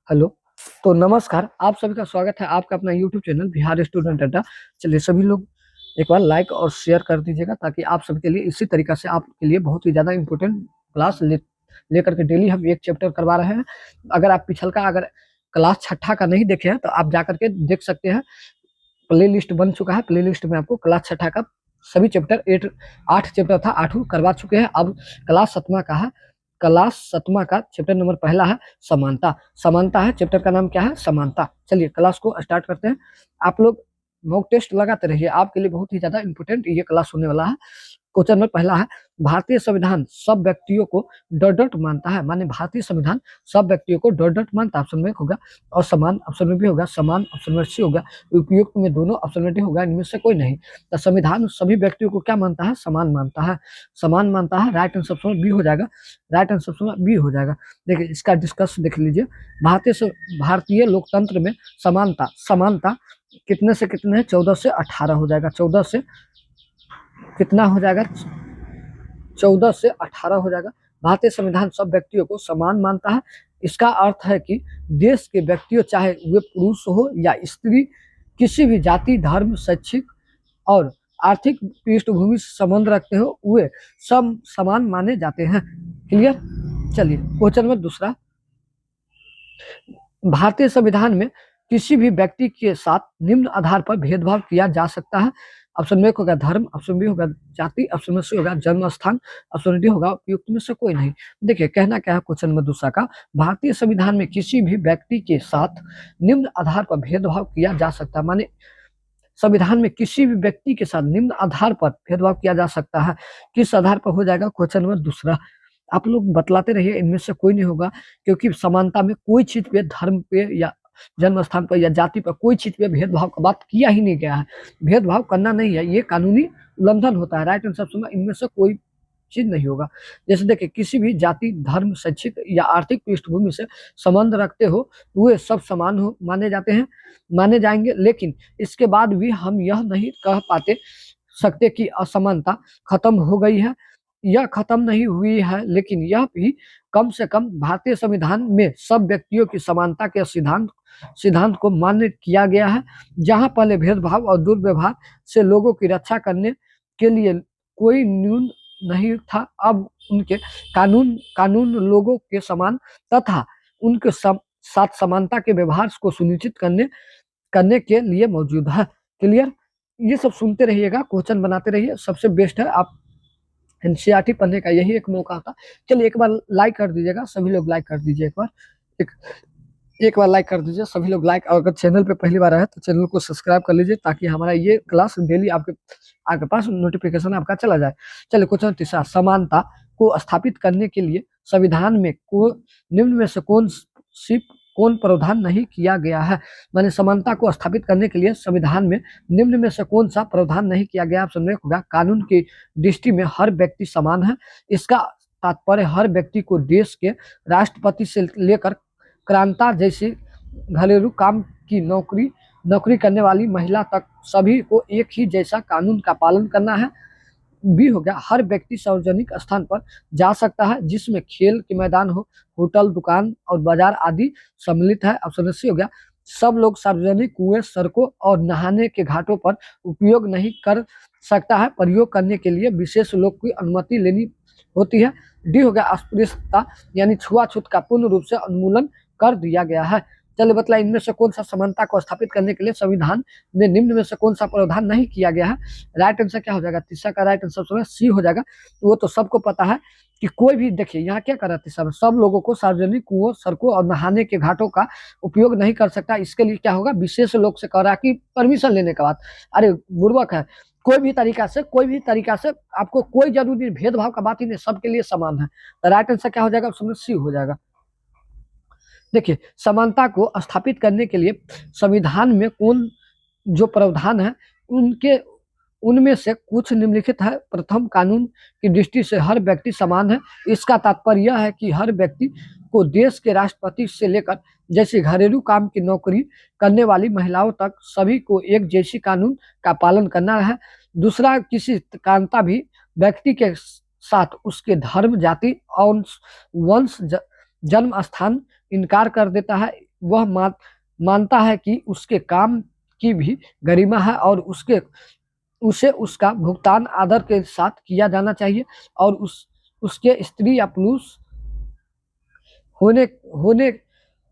Hello. तो नमस्कार, आप सभी का स्वागत है आपका अपना यूट्यूब चैनल बिहार स्टूडेंट अड्डा। चलिए सभी लोग एक बार लाइक और शेयर कर दीजिएगा ताकि आप सभी के लिए इसी तरीका से आपके लिए बहुत ही ज़्यादा इम्पोर्टेंट क्लास लेकर के डेली हम एक चैप्टर करवा रहे हैं। अगर आप पिछल का अगर क्लास छठा का नहीं देखे हैं तो आप जा करके देख सकते हैं। प्ले लिस्ट बन चुका है, प्ले लिस्ट में आपको क्लास छठा का सभी चैप्टर 8 चैप्टर था, 8 करवा चुके हैं। अब क्लास सतमा का है। क्लास सतमा का चैप्टर नंबर पहला है समानता। समानता है, चैप्टर का नाम क्या है? समानता। चलिए क्लास को स्टार्ट करते हैं। आप लोग मॉक टेस्ट लगाते रहिए, आपके लिए बहुत ही ज्यादा इंपॉर्टेंट ये क्लास होने वाला है। क्वेश्चन नंबर पहला है, भारतीय संविधान सब व्यक्तियों को डॉट डॉट मानता है। माने भारतीय संविधान सब व्यक्तियों को डॉट डॉट मानता है, ऑप्शन में होगा। और समान, ऑप्शन में भी होगा। समान, ऑप्शन में सी होगा। उपयुक्त में दोनों, ऑप्शन में डी होगा। इनमें से कोई नहीं। तो संविधान सभी व्यक्तियों को क्या मानता है? समान मानता है। समान मानता है। राइट आंसर ऑप्शन में बी हो जाएगा। राइट आंसर ऑप्शन में बी हो जाएगा। देखिए इसका डिस्कस देख लीजिए। भारतीय लोकतंत्र में समानता, समानता कितने से कितने है? 14 से 18 हो जाएगा। 14 से कितना हो जाएगा? 14 से 18 हो जाएगा। भारतीय संविधान सब व्यक्तियों को समान मानता है। इसका अर्थ है कि देश के व्यक्तियों, चाहे वे पुरुष हो या स्त्री, किसी भी जाति, धर्म, शैक्षिक और आर्थिक पृष्ठभूमि से संबंध रखते हो, वे सब समान माने जाते हैं। क्लियर? चलिए क्वेश्चन नंबर दूसरा, भारतीय संविधान में किसी भी व्यक्ति के साथ निम्न आधार पर भेदभाव किया जा सकता है। ऑप्शन में होगा धर्म, ऑप्शन बी होगा जाति, ऑप्शन में सी होगा जन्म स्थान, ऑप्शन डी होगा उपयुक्त में से कोई नहीं। देखिए कहना क्या है क्वेश्चन नंबर दूसरा का, भारतीय संविधान में किसी भी व्यक्ति के साथ निम्न आधार पर भेदभाव किया जा सकता है। माने संविधान में किसी भी व्यक्ति के साथ निम्न आधार पर भेदभाव किया जा सकता है। किस आधार पर हो जाएगा? क्वेश्चन नंबर दूसरा। आप लोग बतलाते रहिए, इनमें से कोई नहीं होगा, क्योंकि समानता में कोई चीज पे, धर्म पे या जन्म स्थान पर या जाति पर कोई चीज पे भेदभाव का बात किया ही नहीं गया है। भेदभाव करना नहीं है, ये कानूनी उल्लंघन होता है। राइट आंसर ऑप्शन में इनमें से कोई चीज नहीं होगा। जैसे देखिए, किसी भी जाति, धर्म, शैक्षिक या आर्थिक पृष्ठभूमि से संबंध रखते हो तो वे सब समान हो माने जाते हैं, माने जाएंगे। लेकिन इसके बाद भी हम यह नहीं कह पाते सकते कि असमानता खत्म हो गई है। यह खत्म नहीं हुई है, लेकिन यह भी कम से कम भारतीय संविधान में सब व्यक्तियों की समानता के सिद्धांत को मान्य किया गया है। जहां पहले भेदभाव और दुर्व्यवहार से लोगों की रक्षा करने के लिए कोई न्यून नहीं था, अब उनके कानून लोगों के समान तथा उनके साथ समानता के व्यवहार को सुनिश्चित करने के लिए मौजूद है। क्लियर? ये सब सुनते रहिएगा, क्वेश्चन बनाते रहिए, सबसे बेस्ट है। आप एनसीईआरटी पढ़ने का यही एक मौका था। चलिए एक बार लाइक कर दीजिएगा, सभी लोग लाइक कर दीजिए। एक एक बार लाइक कर दीजिए सभी लोग। लाइक, अगर चैनल पे पहली बार आए तो चैनल को सब्सक्राइब कर लीजिए ताकि हमारा ये क्लास डेली आपके पास नोटिफिकेशन आपका चला जाए। चलिए क्वेश्चन तीसरा, समानता को स्थापित करने के लिए संविधान में निम्न में से कौन प्रावधान नहीं किया गया है? माने समानता को स्थापित करने के लिए संविधान में निम्न में से कौन सा प्रावधान नहीं किया गया? ऑप्शन में होगा कानून की दृष्टि में हर व्यक्ति समान है। इसका तात्पर्य हर व्यक्ति को देश के राष्ट्रपति से लेकर क्रांता जैसी घरेलू काम की नौकरी करने वाली महिला तक सभी को एक ही जैसा कानून का पालन करना है। बी हो गया, हर व्यक्ति सार्वजनिक स्थान पर जा सकता है जिसमें खेल के मैदान हो, होटल, दुकान और बाजार आदि सम्मिलित है। ऑप्शन सी हो गया, सब लोग सार्वजनिक कुएं, सड़कों और नहाने के घाटों पर उपयोग नहीं कर सकता है, प्रयोग करने के लिए विशेष लोग की अनुमति लेनी होती है। डी हो गया, अस्पृश्यता यानी छुआछूत का पूर्ण रूप से उन्मूलन कर दिया गया है। चलिए बतला, इनमें से कौन सा समानता को स्थापित करने के लिए संविधान में निम्न में से कौन सा प्रावधान नहीं किया गया है? राइट आंसर क्या हो जाएगा? तीसरा का राइट आंसर सी हो जाएगा। तो वो तो सबको पता है कि कोई भी, देखिए यहाँ क्या कर रहा है, सब लोगों को सार्वजनिक कुओं, सड़कों और नहाने के घाटों का उपयोग नहीं कर सकता। इसके लिए क्या होगा? विशेष लोग से कह रहा है कि परमिशन लेने के बाद। अरे बुर्बक है, कोई भी तरीका से आपको कोई जरूरी भेदभाव का बात ही नहीं, सबके लिए समान है। तो राइट आंसर क्या हो जाएगा? ऑप्शन सी हो जाएगा। देखिए, समानता को स्थापित करने के लिए संविधान में कौन जो प्रावधान है उनमें से कुछ निम्नलिखित है। प्रथम, कानून की दृष्टि से हर व्यक्ति समान है। इसका तात्पर्य यह है कि हर व्यक्ति को देश के राष्ट्रपति से लेकर जैसे घरेलू काम की नौकरी करने वाली महिलाओं तक सभी को एक जैसी कानून का पालन करना है। दूसरा, किसी कांता भी व्यक्ति के साथ उसके धर्म, जाति और वंश, जन्म स्थान इनकार कर देता है। वह मानता है कि उसके काम की भी गरिमा है और उसे उसका भुगतान आदर के साथ किया जाना चाहिए और उसके स्त्री या होने होने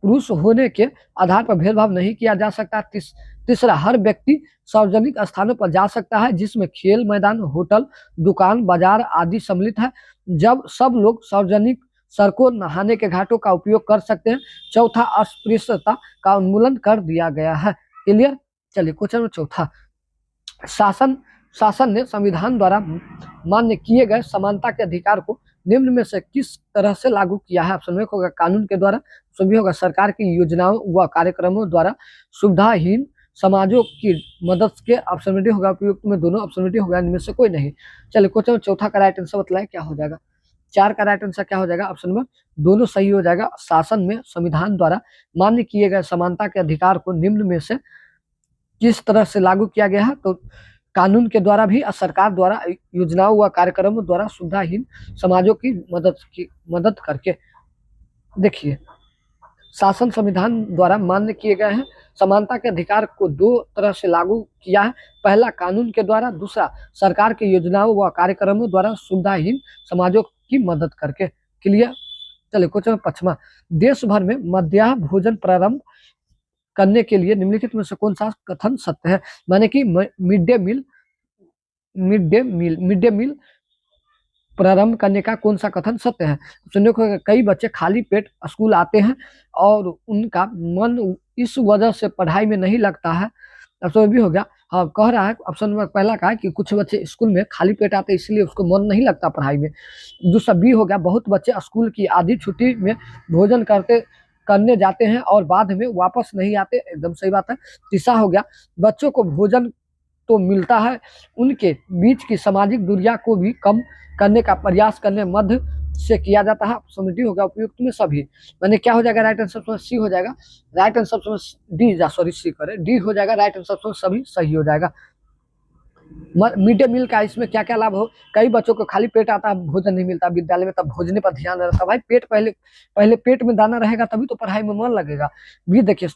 पुरुष होने के आधार पर भेदभाव नहीं किया जा सकता। तीसरा, हर व्यक्ति सार्वजनिक स्थानों पर जा सकता है जिसमें खेल मैदान, होटल, दुकान, बाजार आदि सम्मिलित है, जब सब लोग सार्वजनिक सड़कों, नहाने के घाटों का उपयोग कर सकते हैं। चौथा, अस्पृश्यता का उन्मूलन कर दिया गया है। क्लियर। चलिए क्वेश्चन नंबर चौथा, शासन ने संविधान द्वारा मान्य किए गए समानता के अधिकार को निम्न में से किस तरह से लागू किया है? ऑप्शन एक होगा कानून के द्वारा, ऑप्शन बी होगा सरकार की योजनाओं व कार्यक्रमों द्वारा सुविधाहीन समाजों की मदद के, ऑप्शन डी होगा उपयुक्त में दोनों, ऑप्शन डी होगा इनमें से कोई नहीं। चलिए क्वेश्चन चौथा का राइट आंसर बताइए क्या हो जाएगा? 4 का राइट आंसर क्या हो जाएगा? ऑप्शन नंबर दोनों सही हो जाएगा। शासन में संविधान द्वारा मान्य किए गए समानता के अधिकार को निम्न में से किस तरह से लागू किया गया है? तो कानून के द्वारा भी और सरकार द्वारा योजनाओं व कार्यक्रमों द्वारा सुविधाहीन समाजों की मदद करके। देखिए, शासन संविधान द्वारा मान्य किए गए हैं समानता के अधिकार को 2 तरह से लागू किया है। पहला कानून के द्वारा, दूसरा सरकार की योजनाओं व कार्यक्रमों द्वारा सुविधाहीन समाजों की मदद करके। क्लियर। चलिए क्वेश्चन 5वां, देश भर में मध्याह्न भोजन प्रारंभ करने के लिए निम्नलिखित में से कौन सा कथन सत्य है? माने कि मिड डे मील प्रारंभ करने का कौन सा कथन सत्य है? सुनने को कई बच्चे खाली पेट स्कूल आते हैं और उनका मन इस वजह से पढ़ाई में नहीं लगता है। ऑप्शन बी हो गया, हाँ कह रहा है, ऑप्शन नंबर पहला का है कि कुछ बच्चे स्कूल में खाली पेट आते हैं इसलिए उसको मन नहीं लगता पढ़ाई में। दूसरा बी हो गया, बहुत बच्चे स्कूल की आधी छुट्टी में भोजन करने जाते हैं और बाद में वापस नहीं आते, एकदम सही बात है। तीसरा हो गया, बच्चों को भोजन तो मिलता है, उनके बीच की सामाजिक दूरियां को भी कम करने का प्रयास करने मध्य से किया जाता है। ऑप्शन डी होगा उपयुक्त में सभी। मैंने क्या हो जाएगा? राइट आंसर सी हो जाएगा। Right answer D, sorry C करे, डी हो जाएगा। राइट आंसर सभी सही हो जाएगा। मिड डे मील का इसमें क्या क्या लाभ हो? कई बच्चों को खाली पेट आता है, भोजन नहीं मिलता विद्यालय में, तब भोजन पर ध्यान रहता है। भाई पेट पहले पेट में दाना रहेगा तभी तो पढ़ाई में मन लगेगा। भी देखिए,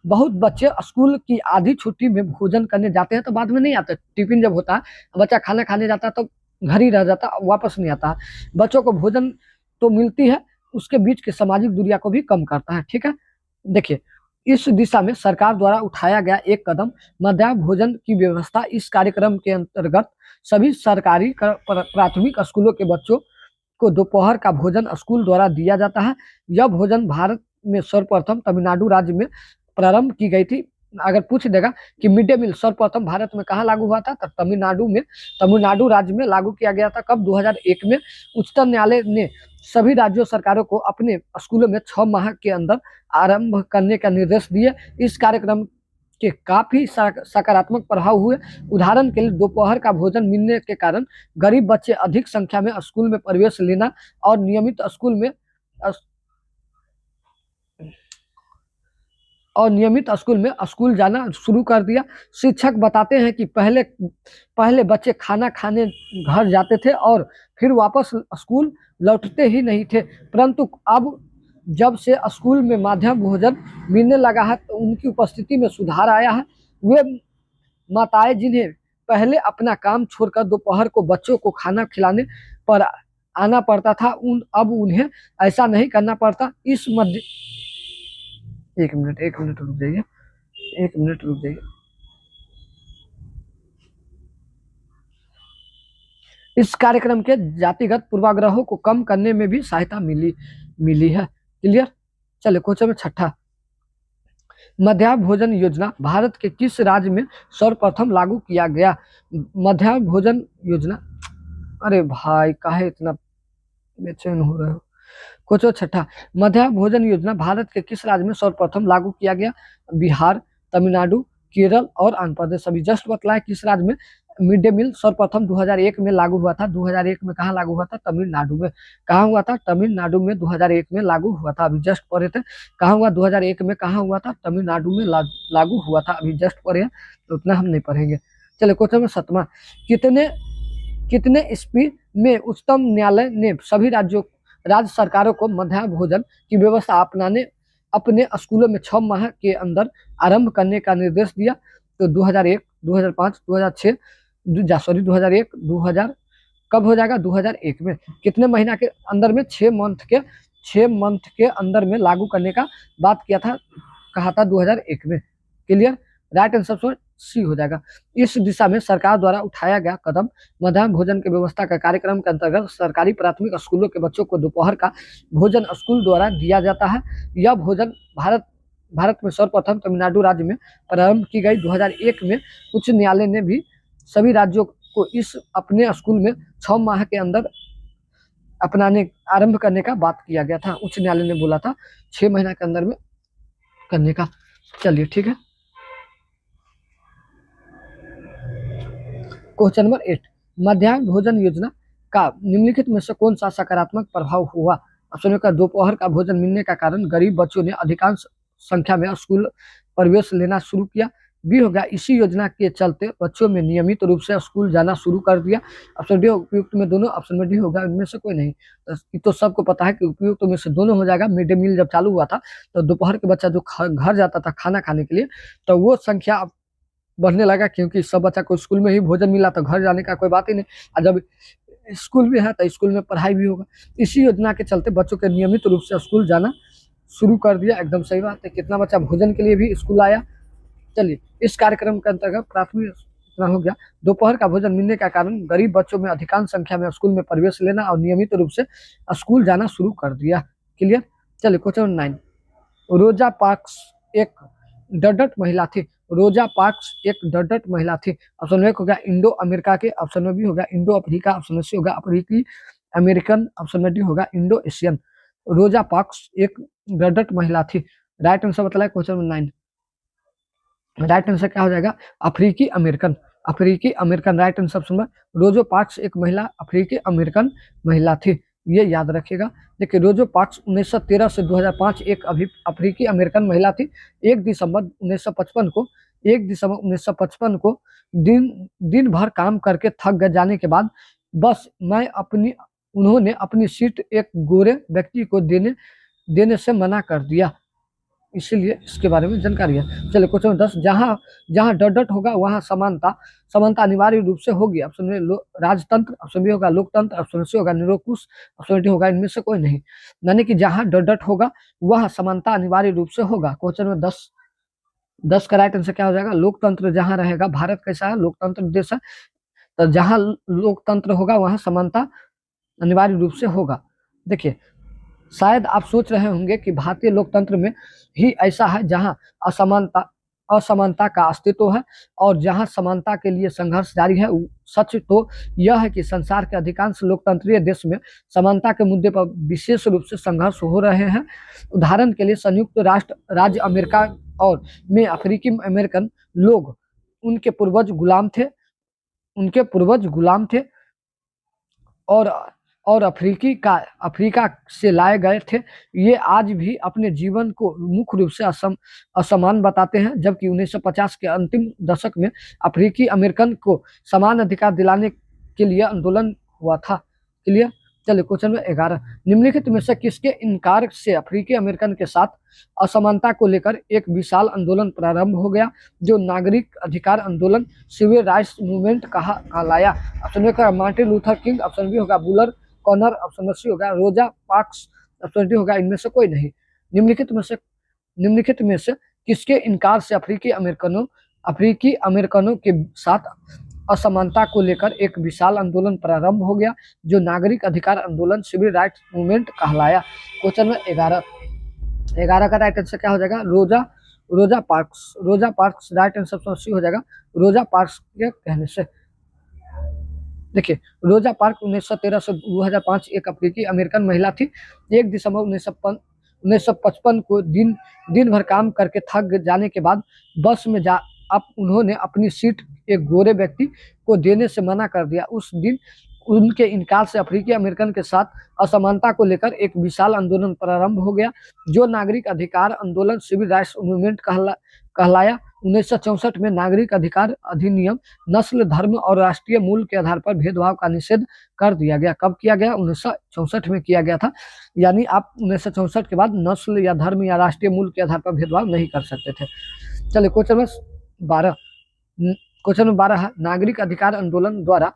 बहुत बच्चे स्कूल की आधी छुट्टी में भोजन करने जाते हैं तो बाद में नहीं आते। टिफिन जब होता है, बच्चा खाना खाने जाता है तो घर ही रह जाता, वापस नहीं आता। बच्चों को भोजन तो मिलती है, उसके बीच की सामाजिक दूरिया को भी कम करता है। ठीक है, देखिए इस दिशा में सरकार द्वारा उठाया गया एक कदम मध्याह्न भोजन की व्यवस्था। इस कार्यक्रम के अंतर्गत सभी सरकारी प्राथमिक स्कूलों के बच्चों को दोपहर का भोजन स्कूल द्वारा दिया जाता है। यह भोजन भारत में सर्वप्रथम तमिलनाडु राज्य में प्रारंभ की गई थी। अगर पूछ देगा कि मिड डे मील सर्वप्रथम भारत में कहाँ लागू हुआ था, तो तमिलनाडु राज्य में लागू किया गया था। कब? 2001 में। उच्चतम न्यायालय ने सभी राज्यों सरकारों को अपने स्कूलों में 6 माह के अंदर आरंभ करने का निर्देश दिए। इस कार्यक्रम के काफी सकारात्मक प्रभाव हुए। उदाहरण के लिए दोपहर का भोजन मिलने के कारण गरीब बच्चे अधिक संख्या में स्कूल में प्रवेश लेना और नियमित स्कूल में स्कूल जाना शुरू कर दिया। शिक्षक बताते हैं कि पहले बच्चे खाना खाने घर जाते थे और फिर वापस स्कूल लौटते ही नहीं थे, परंतु अब जब से स्कूल में मध्याह्न भोजन मिलने लगा है तो उनकी उपस्थिति में सुधार आया है। वे माताएं जिन्हें पहले अपना काम छोड़कर दोपहर को बच्चों को खाना खिलाने पर आना पड़ता था, अब उन्हें ऐसा नहीं करना पड़ता। एक मिनट रुक जाइए। इस कार्यक्रम के जातिगत पूर्वाग्रहों को कम करने में भी सहायता मिली है। क्लियर। चलिए क्वेश्चन में 6ठा, मध्याह्न भोजन योजना भारत के किस राज्य में सर्वप्रथम लागू किया गया? मध्याह्न भोजन योजना, अरे भाई काहे इतना बेचैन हो रहे हो? क्वेश्चन 6ठा, मध्याह्न भोजन योजना भारत के किस राज्य में सर्वप्रथम लागू किया गया? बिहार, तमिलनाडु, केरल और आंध्र प्रदेश। अभी जस्ट बतलाया किस राज्य में मिड डे मील सर्वप्रथम 2001 में लागू हुआ था। 2001 में कहाँ लागू हुआ था? तमिलनाडु में। कहाँ हुआ था? तमिलनाडु में 2001 में लागू हुआ था। अभी जस्ट पढ़े थे कहाँ हुआ? 2001 में कहाँ हुआ था? तमिलनाडु में लागू हुआ था। अभी जस्ट पढ़े हैं तो उतना हम नहीं पढ़ेंगे। चलिए क्वेश्चन में 7वां, कितने ईस्वी में उच्चतम न्यायालय ने सभी राज्य सरकारों को मध्याह्न भोजन की व्यवस्था अपनाने अपने स्कूलों में 6 माह के अंदर आरंभ करने का निर्देश दिया। तो 2001, 2005, 2006 सॉरी 2001, 2000 कब हो जाएगा 2001 में, कितने महीना के अंदर में 6 मंथ के अंदर में लागू करने का बात किया था, कहा था 2001 में। क्लियर, राइट आंसर सी हो जाएगा। इस दिशा में सरकार द्वारा उठाया गया कदम मध्याह्न भोजन की व्यवस्था का कार्यक्रम के अंतर्गत सरकारी प्राथमिक स्कूलों के बच्चों को दोपहर का भोजन स्कूल द्वारा दिया जाता है। यह भोजन भारत में सर्वप्रथम तमिलनाडु राज्य में प्रारंभ की गई। 2001 में उच्च न्यायालय ने भी सभी राज्यों को इस अपने स्कूल में 6 माह के अंदर आरंभ करने का बात किया गया था। उच्च न्यायालय ने बोला था 6 महीना के अंदर में करने का। चलिए ठीक है, क्वेश्चन नंबर 8, मध्याह्न भोजन योजना का निम्नलिखित में से कौन सा सकारात्मक प्रभाव हुआ? ऑप्शन का दोपहर का भोजन मिलने का कारण गरीब बच्चों ने अधिकांश संख्या में स्कूल प्रवेश लेना शुरू किया। बी हो गया, इसी योजना के चलते बच्चों में नियमित रूप से स्कूल जाना शुरू कर दिया। ऑप्शन डी उपयुक्त में दोनों, ऑप्शन में डी होगा इनमें से कोई नहीं। तो सबको पता है कि उपयुक्त में से दोनों हो जाएगा। मिड डे मील जब चालू हुआ था तो दोपहर के बच्चा जो घर जाता था खाना खाने के लिए, तो वो संख्या बढ़ने लगा, क्योंकि सब बच्चा को स्कूल में ही भोजन मिला तो घर जाने का कोई बात ही नहीं। और जब स्कूल में है तो स्कूल में पढ़ाई भी होगा। इसी योजना के चलते बच्चों के नियमित रूप से स्कूल जाना शुरू कर दिया। एकदम सही बात है। कितना बच्चा भोजन के लिए भी स्कूल आया। चलिए, इस कार्यक्रम के अंतर्गत प्राथमिक इतना हो गया। दोपहर का भोजन मिलने का कारण गरीब बच्चों में अधिकांश संख्या में स्कूल में प्रवेश लेना और नियमित रूप से स्कूल जाना शुरू कर दिया। क्लियर। चलिए क्वेश्चन 9, रोजा पार्क्स एक डडट महिला थी। रोजा पार्क्स एक डडट महिला थी। ऑप्शन ए होगा इंडो अमेरिका के, ऑप्शन में बी होगा इंडो अफ्रीका, ऑप्शन में सी होगा अफ्रीकी अमेरिकन, ऑप्शन में डी होगा इंडो एशियन। रोजा पार्क्स एक डडट महिला थी। राइट आंसर बताया क्वेश्चन 9। राइट आंसर क्या हो जाएगा? अफ्रीकी अमेरिकन। अफ्रीकी अमेरिकन राइट आंसर ऑप्शन में। रोजो पार्क्स एक महिला अफ्रीकी अमेरिकन महिला थी, ये याद रखिएगा। देखिए, रोजो पार्क्स 1913 से 2005 एक अफ्रीकी अमेरिकन महिला थी। 1 दिसंबर 1955 को दिन भर काम करके थक जाने के बाद उन्होंने अपनी सीट एक गोरे व्यक्ति को देने से मना कर दिया, इसीलिए इसके बारे में जानकारी है। चलिए क्वेश्चन 10, जहां डडट होगा वहां समानता अनिवार्य रूप से होगी। ऑप्शन में राजतंत्र, ऑप्शन बी होगा लोकतंत्र, ऑप्शन सी होगा निरंकुश, ऑप्शन डी होगा इनमें से कोई नहीं। यानी कि जहां डडट होगा वह समानता अनिवार्य रूप से होगा। क्वेश्चन में 10 का राइट आंसर क्या हो जाएगा? लोकतंत्र जहां रहेगा, भारत कैसा है? लोकतंत्र देश है, तो जहां लोकतंत्र होगा वहां समानता अनिवार्य रूप से होगा। देखिए, शायद आप सोच रहे होंगे कि भारतीय लोकतंत्र में ही ऐसा है जहां असमानता का अस्तित्व है और जहां समानता के लिए संघर्ष जारी है। सच तो यह है कि संसार के अधिकांश लोकतंत्रीय देश में समानता के मुद्दे पर विशेष रूप से संघर्ष हो रहे हैं। उदाहरण के लिए संयुक्त राष्ट्र राज्य अमेरिका और में अफ्रीकी अमेरिकन लोग उनके पूर्वज गुलाम थे और अफ्रीका से लाए गए थे। ये आज भी अपने जीवन को मुख्य रूप से असमान बताते हैं, जबकि 1950 के अंतिम दशक में अफ्रीकी अमेरिकन को समान अधिकार दिलाने के लिए आंदोलन हुआ था। क्लियर। चलिए क्वेश्चन में 11, निम्नलिखित में से किसके इनकार से अफ्रीकी अमेरिकन के साथ असमानता को लेकर एक विशाल आंदोलन प्रारंभ हो गया, जो नागरिक अधिकार आंदोलन सिविल राइट्स मूवमेंट कहलाया? ऑप्शन ए होगा Martin Luther King, option B होगा बुलर कॉर्नर, ऑप्शन सी होगा रोजा पार्क्स, ऑप्शन डी होगा इनमें से कोई नहीं। निम्नलिखित में से किसके इनकार से अफ्रीकी अमेरिकनों के साथ असमानता को लेकर एक विशाल आंदोलन प्रारंभ हो गया, जो नागरिक अधिकार आंदोलन सिविल राइट्स मूवमेंट कहलाया? क्वेश्चन में 11 का राइट आंसर क्या हो जाएगा? रोजा पार्क्स राइट आंसर सी हो जाएगा, रोजा पार्क्स के कहने से। देखिए, रोजा पार्क्स 1913 से 2005 एक अफ्रीकी अमेरिकन महिला थी। 1 दिसंबर 1955 को दिन भर काम करके थक जाने के बाद बस में उन्होंने अपनी सीट एक गोरे व्यक्ति को देने से मना कर दिया। उस दिन उनके इनकार से अफ्रीकी अमेरिकन के साथ असमानता को लेकर एक विशाल आंदोलन प्रारंभ हो गया, जो नागरिक अधिकार आंदोलन सिविल राइट्स मूवमेंट कहलाया? 1964 में नागरिक अधिकार अधिनियम नस्ल, धर्म और राष्ट्रीय मूल के आधार पर भेदभाव का निषेध कर दिया गया। कब किया गया? 1964 में किया गया था। यानी आप 1964 के बाद नस्ल या धर्म या राष्ट्रीय मूल के आधार पर भेदभाव नहीं कर सकते थे। चलिए क्वेश्चन नंबर 12। क्वेश्चन नंबर 12 है, नागरिक अधिकार आंदोलन द्वारा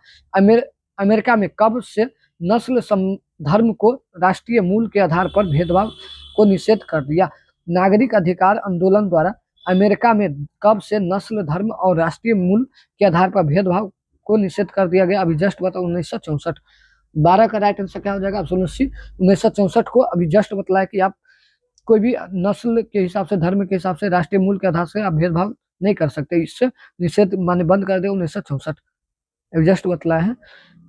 अमेरिका में कब से नस्ल धर्म को राष्ट्रीय मूल के आधार पर भेदभाव को निषेध कर दिया? नागरिक अधिकार आंदोलन द्वारा अमेरिका में कब से नस्ल, धर्म और राष्ट्रीय मूल के आधार पर भेदभाव को निषेध कर दिया गया? अभी जस्ट बताओ 1964। 12 का राइट आंसर क्या हो जाएगा? ऑप्शन सी 1964 को अभी जस्ट बतलाया कि आप कोई भी नस्ल के हिसाब से, धर्म के हिसाब से, राष्ट्रीय मूल के आधार से आप भेदभाव नहीं कर सकते। इससे निषेध माने बंद कर दे 1964, जस्ट बतलाया है।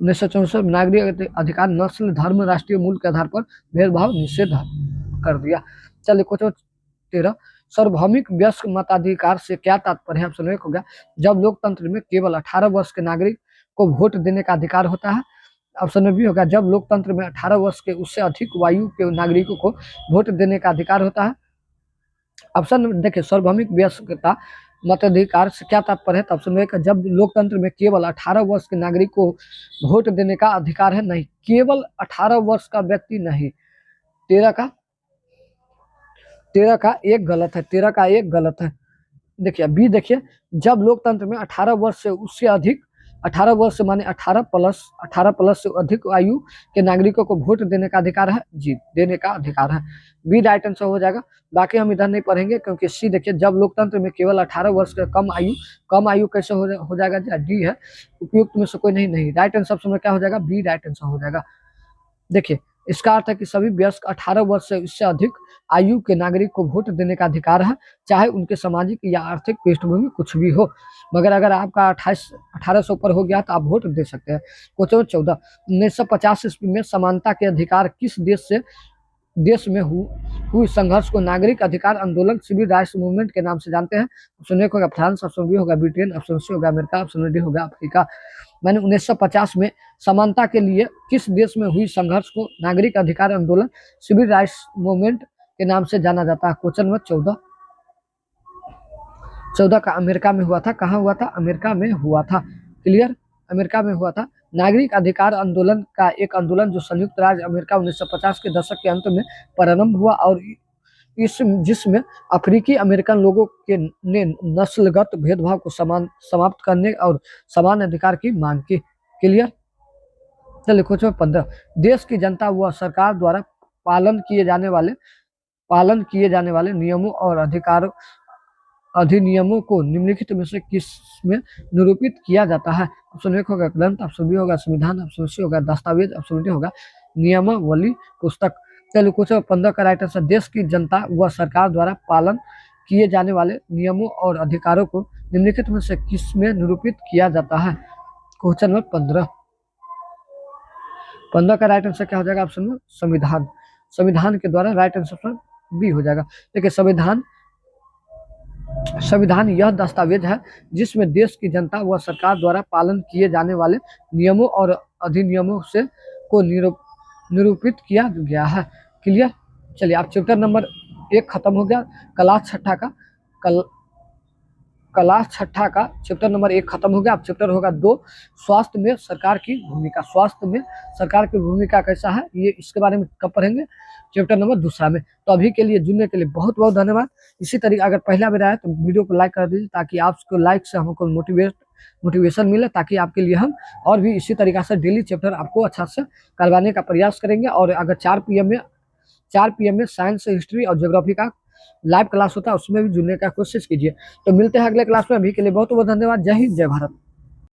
1964 नागरिक अधिकार नस्ल, धर्म, राष्ट्रीय मूल के आधार पर भेदभाव निषेध कर दिया। चलिए क्वेश्चन 13, सार्वभौमिक वयस्क मताधिकार से क्या तात्पर्य है? ऑप्शन 1 हो गया, जब लोकतंत्र में केवल 18 वर्ष के नागरिक को वोट देने का अधिकार होता है। ऑप्शन बी होगा, जब लोकतंत्र में 18 वर्ष के उससे अधिक आयु के नागरिकों को वोट देने का अधिकार होता है। ऑप्शन देखिए, सार्वभौमिक वयस्कता मताधिकार से क्या तात्पर्य है? तो ऑप्शन ए, जब लोकतंत्र में केवल 18 वर्ष के नागरिक को वोट देने का अधिकार है। नहीं, केवल 18 वर्ष का व्यक्ति नहीं। 13 का एक गलत है, 13 का एक गलत है। देखिए बी, देखिए जब लोकतंत्र में 18 वर्ष से उससे अधिक, 18 वर्ष से माने 18 प्लस से अधिक आयु के नागरिकों को वोट देने का अधिकार है। जी, देने का अधिकार है। बी राइट आंसर हो जाएगा। बाकी हम इधर नहीं पढ़ेंगे क्योंकि सी देखिए, जब लोकतंत्र में केवल 18 वर्ष से कम आयु कैसे हो जाएगा? डी है, उपयुक्त में से कोई नहीं। राइट आंसर ऑप्शन में क्या हो जाएगा? बी राइट आंसर हो जाएगा। देखिए इसका अर्थ है कि सभी वयस्क 18 वर्ष से इससे अधिक आयु के नागरिक को वोट देने का अधिकार है, चाहे उनके सामाजिक या आर्थिक पृष्ठभूमि कुछ भी हो। मगर अगर आपका 18 से ऊपर हो गया तो आप वोट दे सकते हैं। क्वेश्चन 14, 1950 ईस्वी में समानता के अधिकार किस देश में हुई संघर्ष को नागरिक अधिकार आंदोलन, सिविल राइट्स मूवमेंट के नाम से जानते हैं? ऑप्शन ए होगा फ्रांस, ऑप्शन बी होगा ब्रिटेन, ऑप्शन सी होगा अमेरिका, ऑप्शन डी होगा अफ्रीका। मैंने 1950 में समानता के लिए किस देश में हुई संघर्ष को नागरिक अधिकार आंदोलन, सिविल राइट्स मूवमेंट के नाम से जाना जाता है? क्वेश्चन नंबर 14 का अमेरिका में हुआ था। कहाँ हुआ था? अमेरिका में हुआ था। क्लियर, अमेरिका में हुआ था। नागरिक अधिकार आंदोलन का एक आंदोलन जो संयुक्त राज्य अमेरिका 1950 के दशक के अंत में प्रारंभ हुआ और जिसमें अफ्रीकी अमेरिकन लोगों के ने नस्लगत भेदभाव को समाप्त करने और समान अधिकार की मांग की। क्लियर। चलिए क्वेश्चन 15, देश की जनता व सरकार द्वारा पालन किए जाने वाले नियमों और अधिनियमों को निम्नलिखित में से किस में निरूपित किया जाता है? ऑप्शन 1 होगा ग्रंथ, ऑप्शन बी होगा संविधान, ऑप्शन सी होगा दस्तावेज, ऑप्शन डी होगा नियमावली पुस्तक। चलिए क्वेश्चन 15 का राइट आंसर, देश की जनता व सरकार द्वारा पालन किए जाने वाले नियमों और अधिकारों को निम्नलिखित में से किस में निरूपित किया जाता है? क्वेश्चन नंबर 15 का राइट आंसर क्या हो जाएगा? ऑप्शन में संविधान। संविधान के द्वारा राइट आंसर बी हो जाएगा। देखिए संविधान यह दस्तावेज है जिसमें देश की जनता व सरकार द्वारा पालन किए जाने वाले नियमों और अधिनियमों से को निरूपित किया गया है। क्लियर। चलिए आप चैप्टर नंबर 1 खत्म हो गया। क्लास छठा का चैप्टर नंबर 1 खत्म हो गया। अब चैप्टर होगा 2, स्वास्थ्य में सरकार की भूमिका। स्वास्थ्य में सरकार की भूमिका कैसा है, ये इसके बारे में कब पढ़ेंगे? चैप्टर नंबर 2 में। तो अभी के लिए जुड़ने के लिए बहुत बहुत धन्यवाद। इसी तरीके अगर पहला बार आए तो वीडियो को लाइक कर दीजिए ताकि आपको लाइक से हमको मोटिवेशन मिले, ताकि आपके लिए हम और भी इसी तरीके से डेली चैप्टर आपको अच्छा से करवाने का प्रयास करेंगे। और अगर 4 PM में साइंस, हिस्ट्री और ज्योग्राफी का लाइव क्लास होता है, उसमें भी जुड़ने का कोशिश कीजिए। तो मिलते हैं अगले क्लास में। अभी के लिए बहुत बहुत धन्यवाद। जय हिंद, जय भारत।